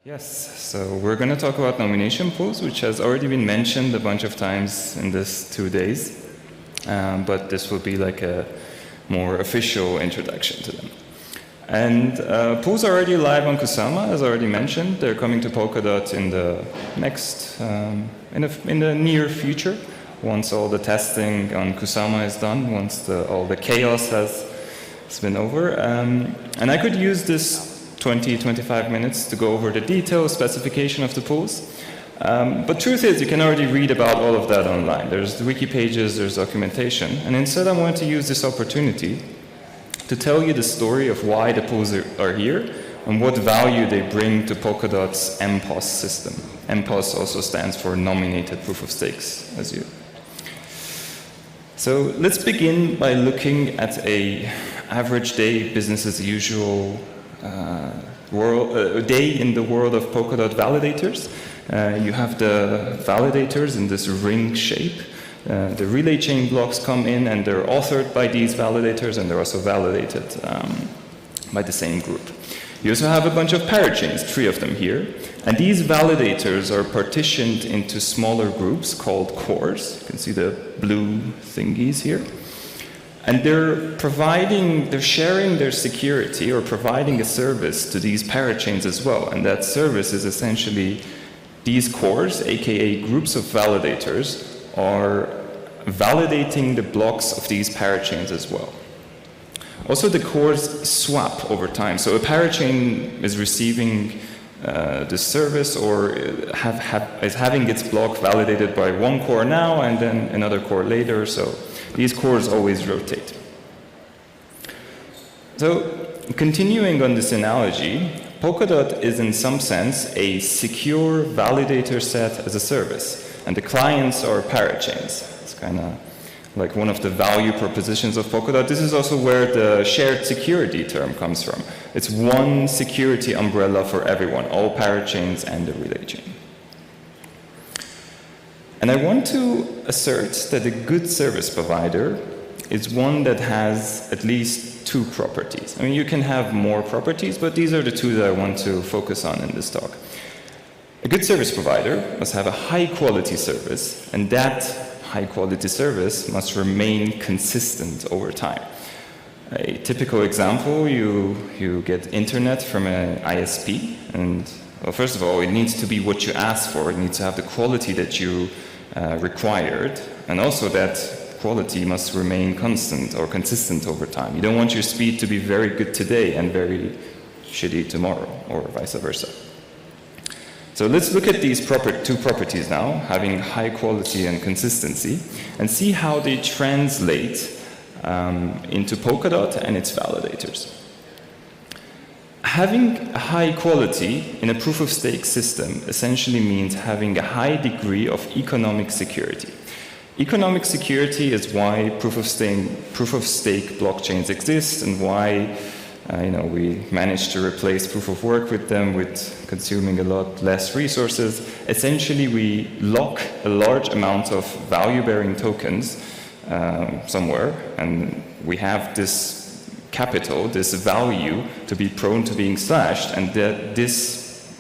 Yes, so we're going to talk about nomination pools, which has already been mentioned a bunch of times in this 2 days, but this will be like a more official introduction to them. And pools are already live on Kusama, as already mentioned. They're coming to Polkadot in the next, in the near future, once all the testing on Kusama is done, once all the chaos has been over. And I could use this 20-25 minutes to go over the details, specification of the pools. But truth is, you can already read about all of that online. There's the wiki pages, there's documentation. And instead I want to use this opportunity to tell you the story of why the pools are here and what value they bring to Polkadot's NPoS system. NPoS also stands for Nominated Proof of Stakes, as you. So let's begin by looking at an average day, business as usual day in the world of Polkadot validators. You have the validators in this ring shape. The relay chain blocks come in and they're authored by these validators, and they're also validated by the same group. You also have a bunch of parachains, 3 of them here. And these validators are partitioned into smaller groups called cores. You can see the blue thingies here. And they're sharing their security or providing a service to these parachains as well. And that service is essentially these cores, aka groups of validators, are validating the blocks of these parachains as well. Also, the cores swap over time. So a parachain is receiving the service or is having its block validated by one core now and then another core later. So these cores always rotate. So continuing on this analogy, Polkadot is in some sense a secure validator set as a service, and the clients are parachains. It's kind of like one of the value propositions of Polkadot. This is also where the shared security term comes from. It's one security umbrella for everyone, all parachains and the relay chain. And I want to assert that a good service provider is one that has at least 2 properties. I mean, you can have more properties, but these are the 2 that I want to focus on in this talk. A good service provider must have a high-quality service, and that high-quality service must remain consistent over time. A typical example, you get internet from an ISP, and well, first of all, it needs to be what you ask for. It needs to have the quality that you required, and also that quality must remain constant or consistent over time. You don't want your speed to be very good today and very shitty tomorrow, or vice versa. So let's look at these 2 properties now, having high quality and consistency, and see how they translate into Polkadot and its validators. Having high quality in a proof-of-stake system essentially means having a high degree of economic security. Economic security is why proof-of-stake blockchains exist, and why we managed to replace proof-of-work with them, with consuming a lot less resources. Essentially, we lock a large amount of value-bearing tokens somewhere, and we have this capital, this value, to be prone to being slashed, and this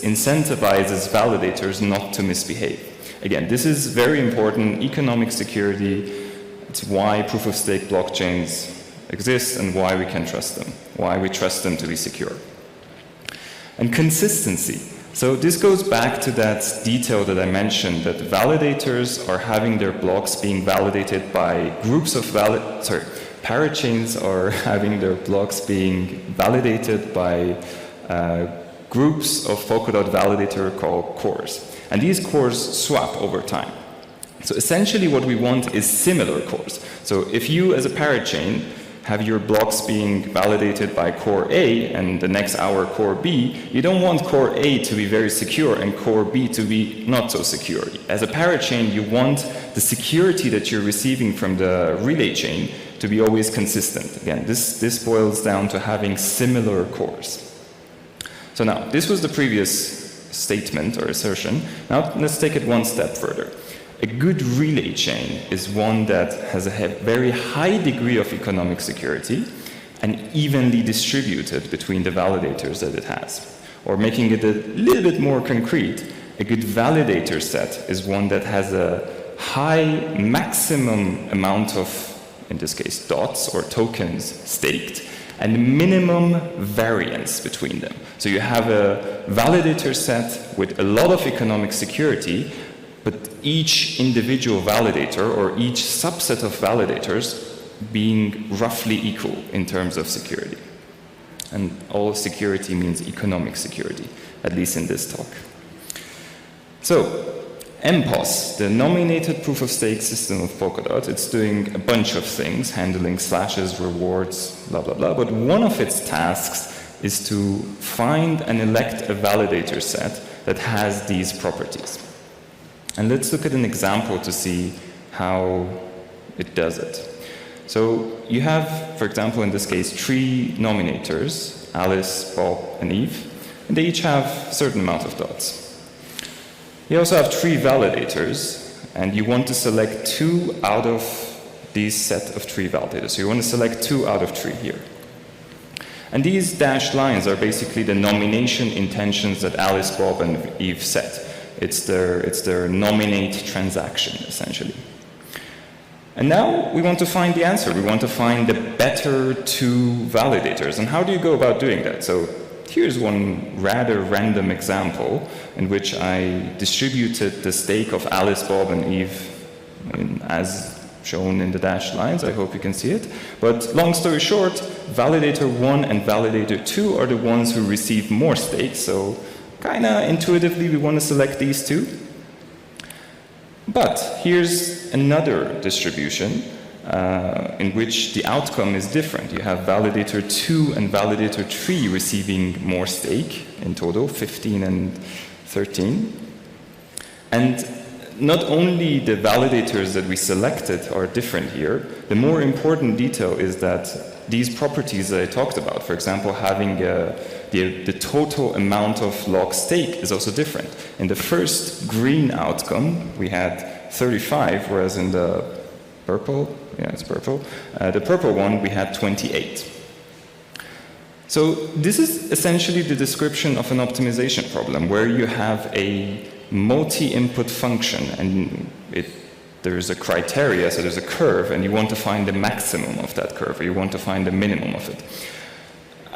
incentivizes validators not to misbehave. Again, this is very important. Economic security, it's why proof-of-stake blockchains exist and why we can trust them, why we trust them to be secure. And consistency. So this goes back to that detail that I mentioned, that validators are having their blocks being validated by groups of parachains are having their blocks being validated by groups of Polkadot validator called cores. And these cores swap over time. So essentially what we want is similar cores. So if you as a parachain have your blocks being validated by core A and the next hour core B, you don't want core A to be very secure and core B to be not so secure. As a parachain, you want the security that you're receiving from the relay chain to be always consistent. Again, this boils down to having similar cores. So now, this was the previous statement or assertion. Now let's take it one step further. A good relay chain is one that has a very high degree of economic security and evenly distributed between the validators that it has. Or making it a little bit more concrete, a good validator set is one that has a high maximum amount of, in this case, dots or tokens staked, and minimum variance between them. So you have a validator set with a lot of economic security, but each individual validator or each subset of validators being roughly equal in terms of security. And all security means economic security, at least in this talk. So, NPoS, the nominated proof-of-stake system of Polkadot, it's doing a bunch of things, handling slashes, rewards, blah, blah, blah, but one of its tasks is to find and elect a validator set that has these properties. And let's look at an example to see how it does it. So you have, for example, in this case, 3 nominators, Alice, Bob, and Eve, and they each have a certain amount of dots. You also have 3 validators, and you want to select 2 out of these set of 3 validators. So you want to select 2 out of 3 here. And these dashed lines are basically the nomination intentions that Alice, Bob, and Eve set. It's their nominate transaction, essentially. And now we want to find the answer. We want to find the better 2 validators. And how do you go about doing that? So here's one rather random example in which I distributed the stake of Alice, Bob, and Eve as shown in the dashed lines. I hope you can see it. But long story short, validator 1 and validator 2 are the ones who receive more stakes. So kind of intuitively, we want to select these 2. But here's another distribution in which the outcome is different. You have validator 2 and validator 3 receiving more stake, in total 15 and 13. And not only the validators that we selected are different here, the more important detail is that these properties that I talked about, for example, having the total amount of locked stake is also different. In the first green outcome, we had 35, whereas in the purple, the purple one, we had 28. So this is essentially the description of an optimization problem, where you have a multi-input function, and there's a criteria, so there's a curve, and you want to find the maximum of that curve, or you want to find the minimum of it.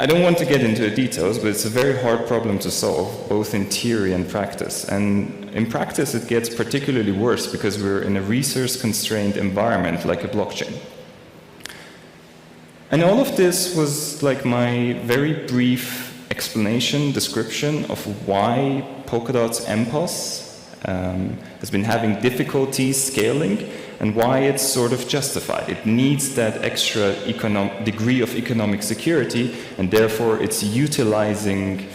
I don't want to get into the details, but it's a very hard problem to solve, both in theory and practice. And in practice, it gets particularly worse because we're in a resource-constrained environment like a blockchain. And all of this was like my very brief explanation, description of why Polkadot's NPoS has been having difficulty scaling and why it's sort of justified. It needs that extra degree of economic security, and therefore it's utilizing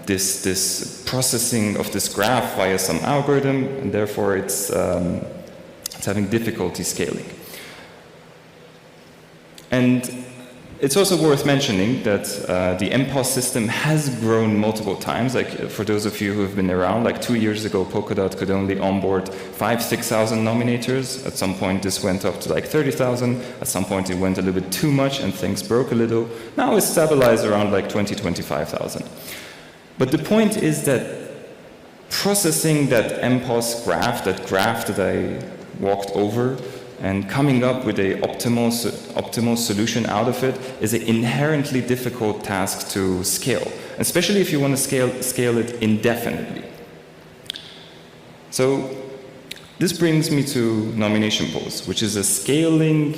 this processing of this graph via some algorithm, and therefore it's having difficulty scaling. And it's also worth mentioning that the NPoS system has grown multiple times. Like for those of you who have been around, like 2 years ago, Polkadot could only onboard 5,000–6,000 nominators. At some point, this went up to like 30,000. At some point, it went a little bit too much, and things broke a little. Now it's stabilized around like 20–25,000. But the point is that processing that NPoS graph, that graph that I walked over, and coming up with an optimal solution out of it is an inherently difficult task to scale, especially if you want to scale it indefinitely. So this brings me to nomination pools, which is a scaling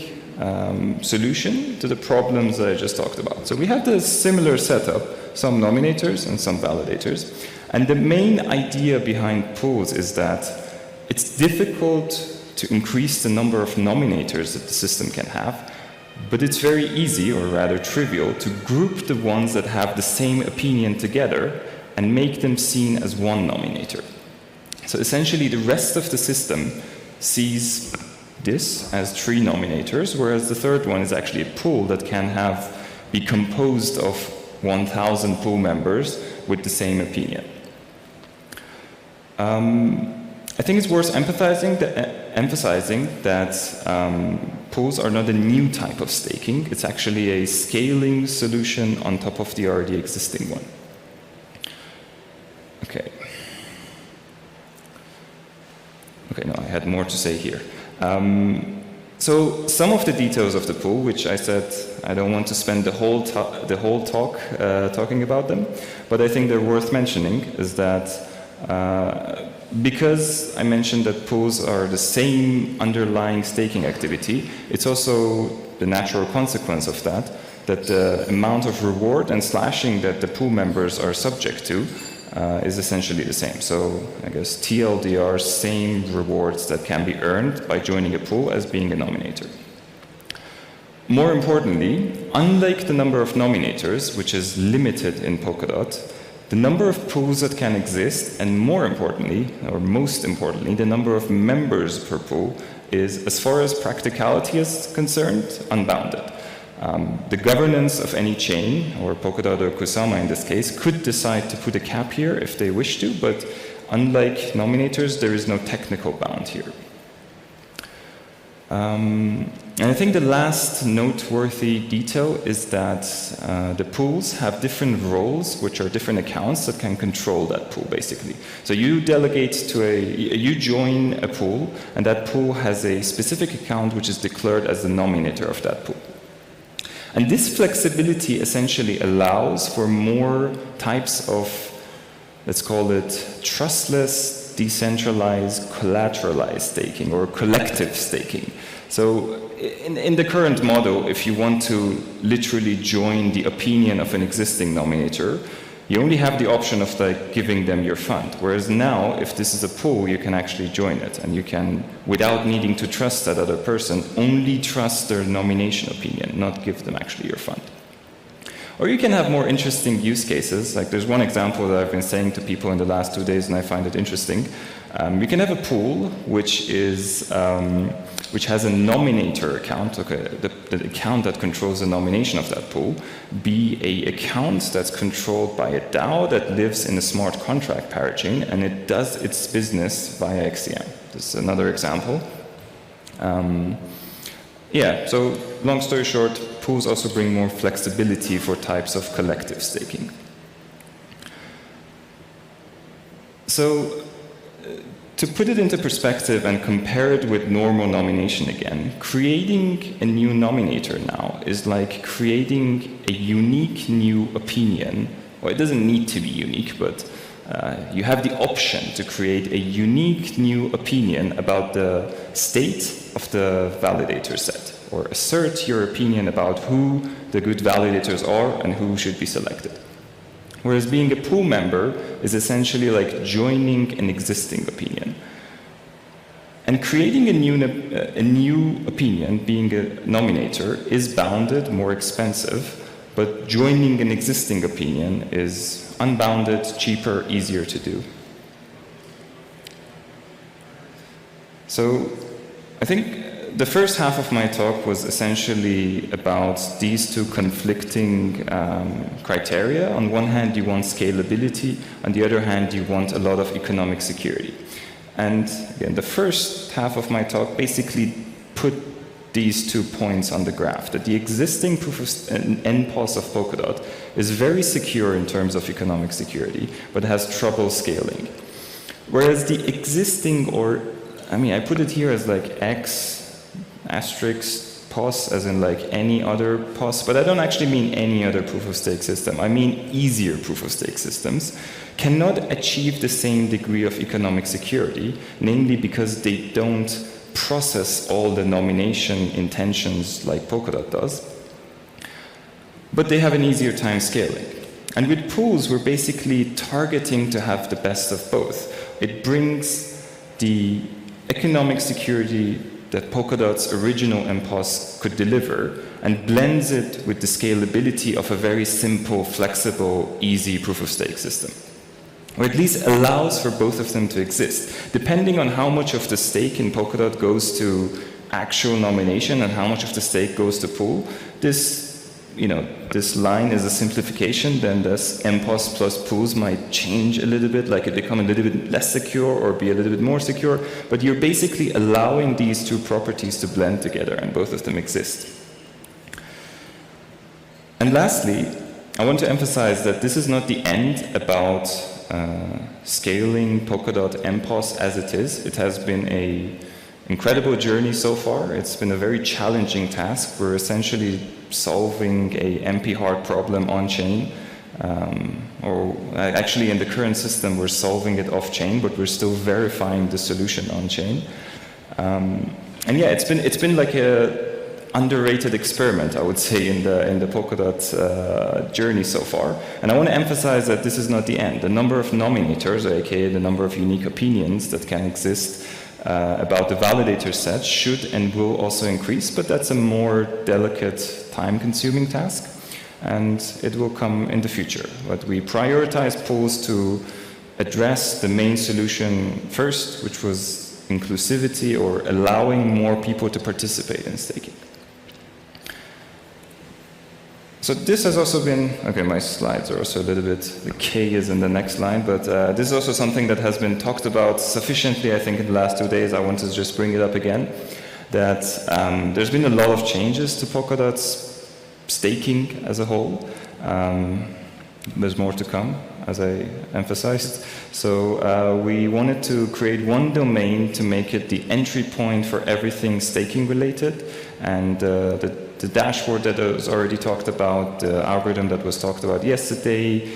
solution to the problems that I just talked about. So we have the similar setup, some nominators and some validators. And the main idea behind pools is that it's difficult to increase the number of nominators that the system can have, but it's very easy, or rather trivial, to group the ones that have the same opinion together and make them seen as one nominator. So essentially, the rest of the system sees this as 3 nominators, whereas the third one is actually a pool that can be composed of 1,000 pool members with the same opinion. I think it's worth emphasizing that pools are not a new type of staking. It's actually a scaling solution on top of the already existing one. Okay. Okay, no, I had more to say here. So some of the details of the pool, which I said I don't want to spend the whole talk talking about them, but I think they're worth mentioning, is that because I mentioned that pools are the same underlying staking activity, it's also the natural consequence of that the amount of reward and slashing that the pool members are subject to is essentially the same. So I guess TLDR, same rewards that can be earned by joining a pool as being a nominator. More importantly, unlike the number of nominators, which is limited in Polkadot, the number of pools that can exist, and more importantly, or most importantly, the number of members per pool is, as far as practicality is concerned, unbounded. The governance of any chain, or Polkadot or Kusama in this case, could decide to put a cap here if they wish to, but unlike nominators, there is no technical bound here. And I think the last noteworthy detail is that the pools have different roles, which are different accounts that can control that pool, basically. So you delegate to you join a pool, and that pool has a specific account which is declared as the nominator of that pool. And this flexibility essentially allows for more types of, let's call it trustless, decentralized, collateralized staking, or collective staking. So in the current model, if you want to literally join the opinion of an existing nominator, you only have the option of giving them your fund. Whereas now, if this is a pool, you can actually join it, and you can, without needing to trust that other person, only trust their nomination opinion, not give them actually your fund. Or you can have more interesting use cases. Like there's one example that I've been saying to people in the last 2 days, and I find it interesting. You can have a pool which has a nominator account, okay, the account that controls the nomination of that pool, be an account that's controlled by a DAO that lives in a smart contract parachain, and it does its business via XCM. This is another example. Yeah, so long story short, pools also bring more flexibility for types of collective staking. So, to put it into perspective and compare it with normal nomination again, creating a new nominator now is like creating a unique new opinion. Well, it doesn't need to be unique, but you have the option to create a unique new opinion about the state of the validator set, or assert your opinion about who the good validators are and who should be selected. Whereas being a pool member is essentially like joining an existing opinion. And creating a new opinion, being a nominator, is bounded, more expensive, but joining an existing opinion is unbounded, cheaper, easier to do. So I think the first half of my talk was essentially about these two conflicting criteria. On one hand, you want scalability. On the other hand, you want a lot of economic security. And again, the first half of my talk basically put these 2 points on the graph, that the existing proof of NPoS of Polkadot is very secure in terms of economic security, but has trouble scaling. Whereas the existing, I put it here as like X asterisk POS, as in like any other POS, but I don't actually mean any other proof of stake system. I mean easier proof of stake systems cannot achieve the same degree of economic security, namely because they don't process all the nomination intentions like Polkadot does, but they have an easier time scaling. And with pools, we're basically targeting to have the best of both. It brings the economic security that Polkadot's original NPoS could deliver and blends it with the scalability of a very simple, flexible, easy proof-of-stake system. Or at least allows for both of them to exist. Depending on how much of the stake in Polkadot goes to actual nomination and how much of the stake goes to pool, this this line is a simplification, then this NPoS plus pools might change a little bit, like it become a little bit less secure or be a little bit more secure, but you're basically allowing these two properties to blend together, and both of them exist. And lastly, I want to emphasize that this is not the end about scaling Polkadot NPoS as it is. It has been an incredible journey so far. It's been a very challenging task. We're essentially solving a NP-hard problem on-chain. Or actually in the current system, we're solving it off-chain, but we're still verifying the solution on-chain. And yeah, it's been like a underrated experiment, I would say, in the Polkadot journey so far. And I want to emphasize that this is not the end. The number of nominators, or aka the number of unique opinions that can exist about the validator set should and will also increase, but that's a more delicate, time-consuming task, and it will come in the future. But we prioritize pools to address the main solution first, which was inclusivity, or allowing more people to participate in staking. So this has also been, okay, my slides are also a little bit, the K is in the next line, but this is also something that has been talked about sufficiently, I think, in the last 2 days. I want to just bring it up again, that there's been a lot of changes to Polkadot's staking as a whole. There's more to come, as I emphasized. So we wanted to create one domain to make it the entry point for everything staking related, and the dashboard that was already talked about, the algorithm that was talked about yesterday.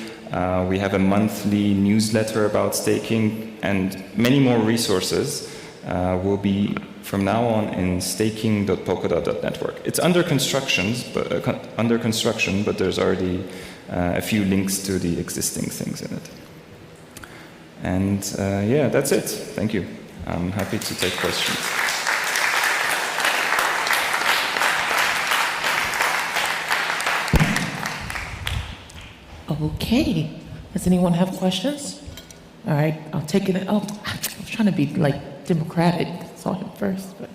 We have a monthly newsletter about staking, and many more resources will be from now on in staking.polkadot.network. It's under construction, but there's already a few links to the existing things in it. And yeah, that's it. Thank you. I'm happy to take questions. Okay. Does anyone have questions? All right, I'll take it. Oh, I was trying to be like democratic. Saw him first, but.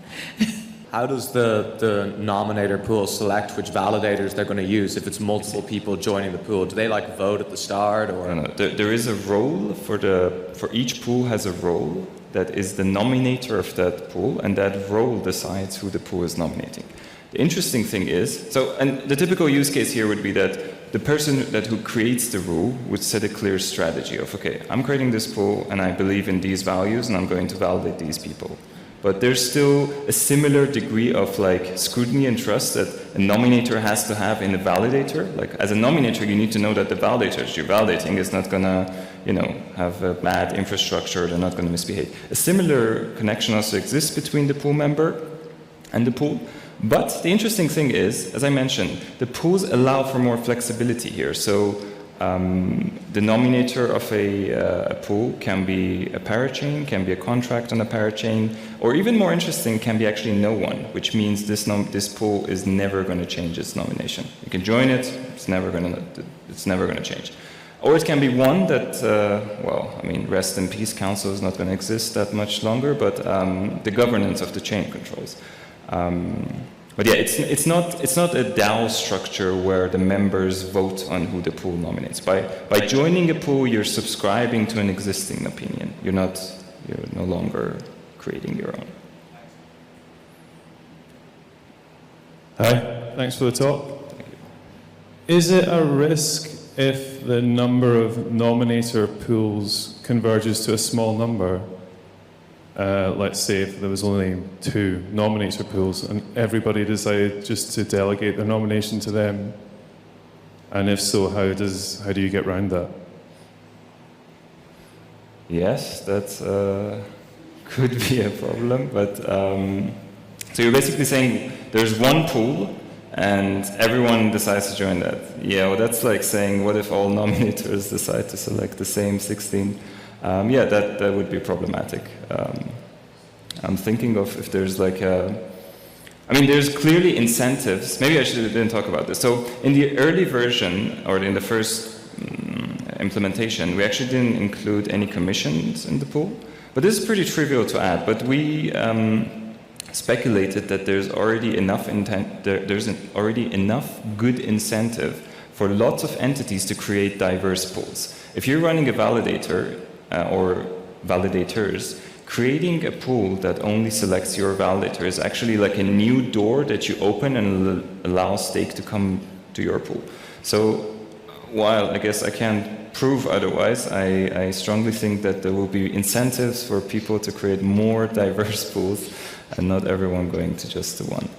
How does the nominator pool select which validators they're going to use if it's multiple people joining the pool? Do they like vote at the start, or? No. There is a role for each pool has a role that is the nominator of that pool, and that role decides who the pool is nominating. The interesting thing is, and the typical use case here would be that the person who creates the rule would set a clear strategy of, okay, I'm creating this pool and I believe in these values and I'm going to validate these people. But there's still a similar degree of like scrutiny and trust that a nominator has to have in a validator. Like as a nominator, you need to know that the validators you're validating is not gonna, have a bad infrastructure, they're not gonna misbehave. A similar connection also exists between the pool member and the pool. But the interesting thing is, as I mentioned, the pools allow for more flexibility here. So the nominator of a pool can be a parachain, can be a contract on a parachain, or even more interesting, can be actually no one, which means this pool is never going to change its nomination. You can join it, it's never going to change. Or it can be one that, rest in peace, council is not going to exist that much longer, but the governance of the chain controls. But yeah, it's not a DAO structure where the members vote on who the pool nominates. By joining a pool, you're subscribing to an existing opinion. You're no longer creating your own. Hi, thanks for the talk. Is it a risk if the number of nominator pools converges to a small number? Let's say if there was only 2 nominator pools and everybody decided just to delegate their nomination to them, and if so, how do you get around that? Yes, that could be a problem, but so you're basically saying there's one pool and everyone decides to join that. Yeah, well, that's like saying, what if all nominators decide to select the same 16? Yeah, that would be problematic. I'm thinking of if there's like there's clearly incentives. Maybe I didn't talk about this. So in the early version, or in the first implementation, we actually didn't include any commissions in the pool. But this is pretty trivial to add. But we speculated that there's already enough already enough good incentive for lots of entities to create diverse pools. If you're running a validator or validators, creating a pool that only selects your validator is actually like a new door that you open and allow stake to come to your pool. So while I guess I can't prove otherwise, I strongly think that there will be incentives for people to create more diverse pools and not everyone going to just the one.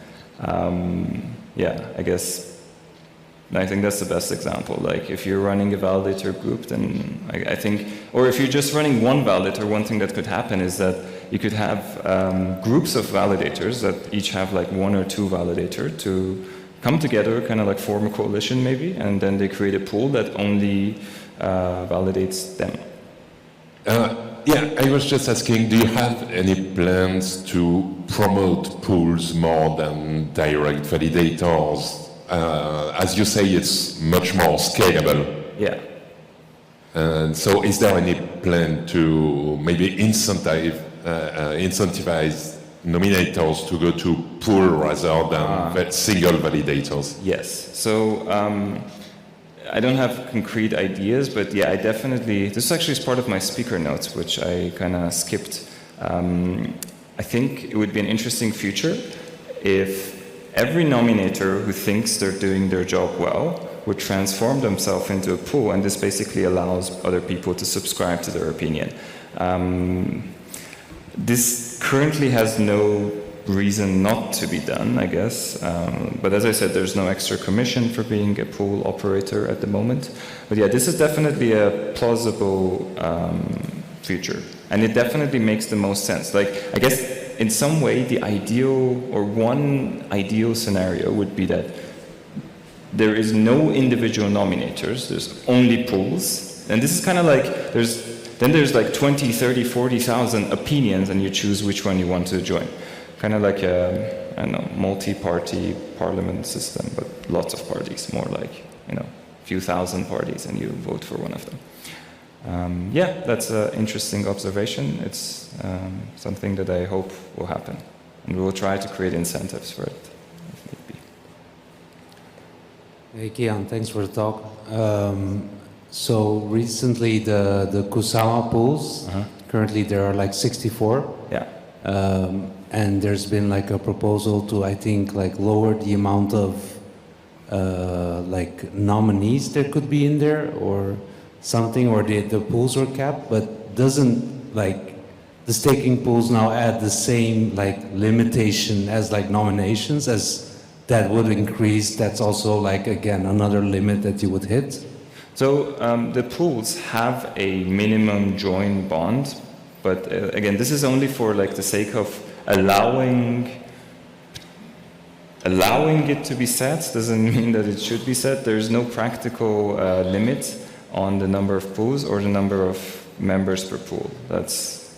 Yeah, I think that's the best example. Like if you're running a validator group, then I think, or if you're just running one validator, one thing that could happen is that you could have groups of validators that each have like one or two validators to come together, kind of like form a coalition maybe, and then they create a pool that only validates them. Yeah, I was just asking, do you have any plans to promote pools more than direct validators? As you say, it's much more scalable. Yeah. And so is there any plan to maybe incentivize nominators to go to pool rather than single validators? Yes. So I don't have concrete ideas, but yeah, I definitely, this actually is part of my speaker notes, which I kind of skipped. I think it would be an interesting future if every nominator who thinks they're doing their job well would transform themselves into a pool, and this basically allows other people to subscribe to their opinion. This currently has no reason not to be done, I guess. But as I said, there's no extra commission for being a pool operator at the moment. But yeah, this is definitely a plausible future. And it definitely makes the most sense. Like, I guess in some way, the ideal, or one ideal scenario would be that there is no individual nominators, there's only pools. And this is kind of like, there's like 20, 30, 40,000 opinions, and you choose which one you want to join. Kind of like a, I don't know, multi-party parliament system, but lots of parties, more like, you know, a few thousand parties, and you vote for one of them. Yeah, that's an interesting observation. It's something that I hope will happen. And we will try to create incentives for it, if need be. Hey, Kian, thanks for the talk. So recently the Kusama pools, currently there are like 64. Yeah. And there's been like a proposal to, I think, like lower the amount of like nominees there could be in there or something, or the pools are capped, but doesn't like the staking pools now add the same like limitation as like nominations, as that would increase? That's also like, again, another limit that you would hit? So the pools have a minimum join bond, but again, this is only for like the sake of allowing it to be set. Doesn't mean that it should be set. There's no practical limit on the number of pools or the number of members per pool. That's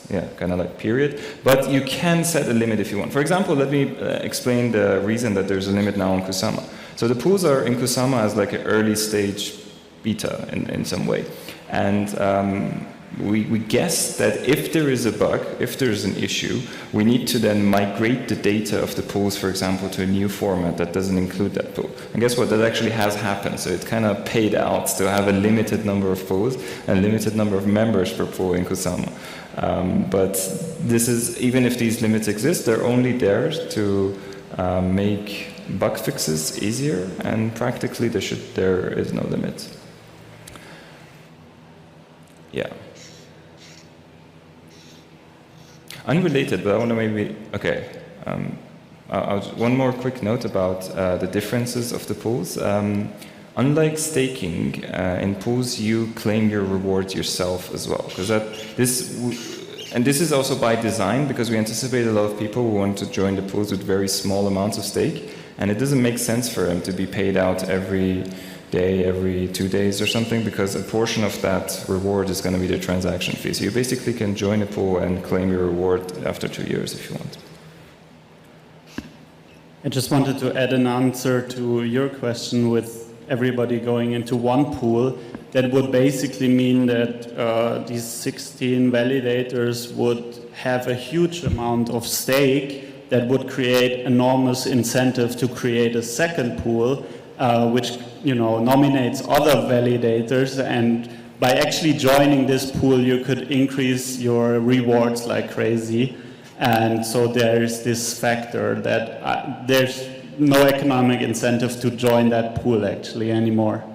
yeah, kind of like period. But you can set a limit if you want. For example, let me explain the reason that there's a limit now on Kusama. So the pools are in Kusama as like an early stage beta in some way. And we guess that if there is a bug, if there is an issue, we need to then migrate the data of the pools, for example, to a new format that doesn't include that pool. And guess what? That actually has happened. So it kind of paid out to have a limited number of pools and a limited number of members per pool in Kusama. But this is, even if these limits exist, they're only there to make bug fixes easier, and practically there is no limit. Yeah. Unrelated, but I want to maybe, okay. One more quick note about the differences of the pools. Unlike staking, in pools you claim your rewards yourself as well. Because this is also by design, because we anticipate a lot of people who want to join the pools with very small amounts of stake, and it doesn't make sense for them to be paid out every day, every 2 days or something, because a portion of that reward is going to be the transaction fee. So you basically can join a pool and claim your reward after 2 years if you want. I just wanted to add an answer to your question with everybody going into one pool. that would basically mean that these 16 validators would have a huge amount of stake that would create enormous incentive to create a second pool, which nominates other validators, and by actually joining this pool, you could increase your rewards like crazy. And so there's this factor that there's no economic incentive to join that pool actually anymore.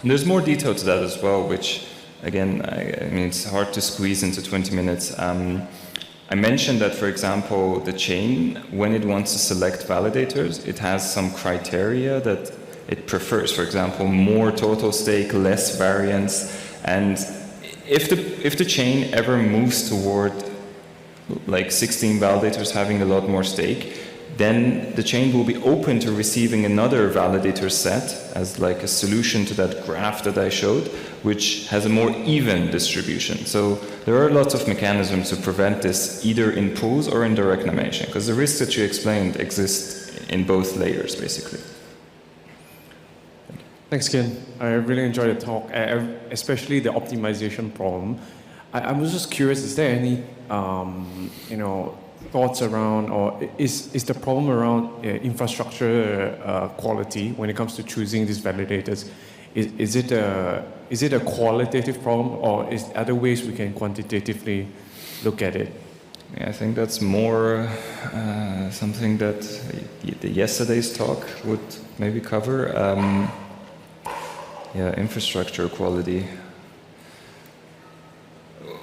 And there's more detail to that as well, which, again, I mean, it's hard to squeeze into 20 minutes. I mentioned that, for example, the chain, when it wants to select validators, it has some criteria that it prefers. For example, more total stake, less variance. And if the chain ever moves toward like 16 validators having a lot more stake, then the chain will be open to receiving another validator set as like a solution to that graph that I showed, which has a more even distribution. So there are lots of mechanisms to prevent this either in pools or in direct nomination, because the risks that you explained exist in both layers, basically. Thanks, Ken. I really enjoyed the talk, especially the optimization problem. I was just curious, is there any thoughts around, or is the problem around infrastructure quality when it comes to choosing these validators? Is it a qualitative problem, or is other ways we can quantitatively look at it? Yeah, I think that's more something that yesterday's talk would maybe cover. Infrastructure quality.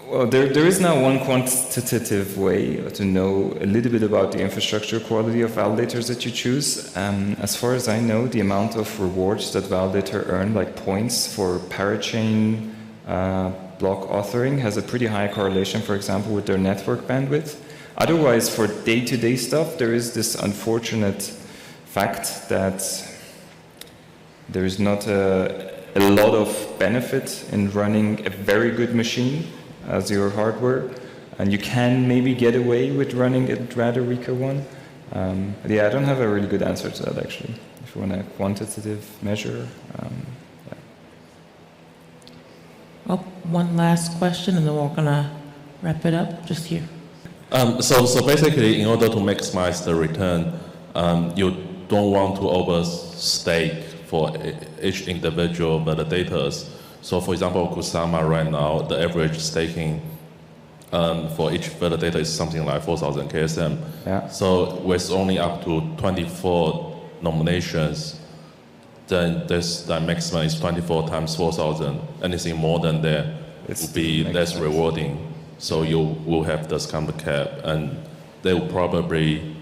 Well, there is now one quantitative way to know a little bit about the infrastructure quality of validators that you choose. As far as I know, the amount of rewards that validator earn, like points for parachain block authoring, has a pretty high correlation, for example, with their network bandwidth. Otherwise, for day-to-day stuff, there is this unfortunate fact that there is not a lot of benefit in running a very good machine as your hardware, and you can maybe get away with running a rather weaker one. I don't have a really good answer to that, actually. If you want a quantitative measure. Well, one last question, and then we're gonna wrap it up. Just here. So basically, in order to maximize the return, you don't want to overstake for each individual validators. So for example, Kusama right now, the average staking for each validator is something like 4,000 KSM. Yeah. So with only up to 24 nominations, then the maximum is 24 times 4,000. Anything more than that will be less rewarding. So you will have this kind of cap, and they will probably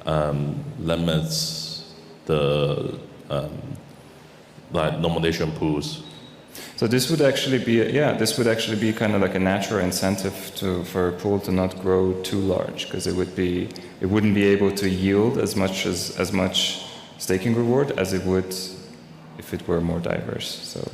limit the nomination pools. So this would actually be kind of like a natural incentive for a pool to not grow too large, because it wouldn't be able to yield as much staking reward as it would if it were more diverse. So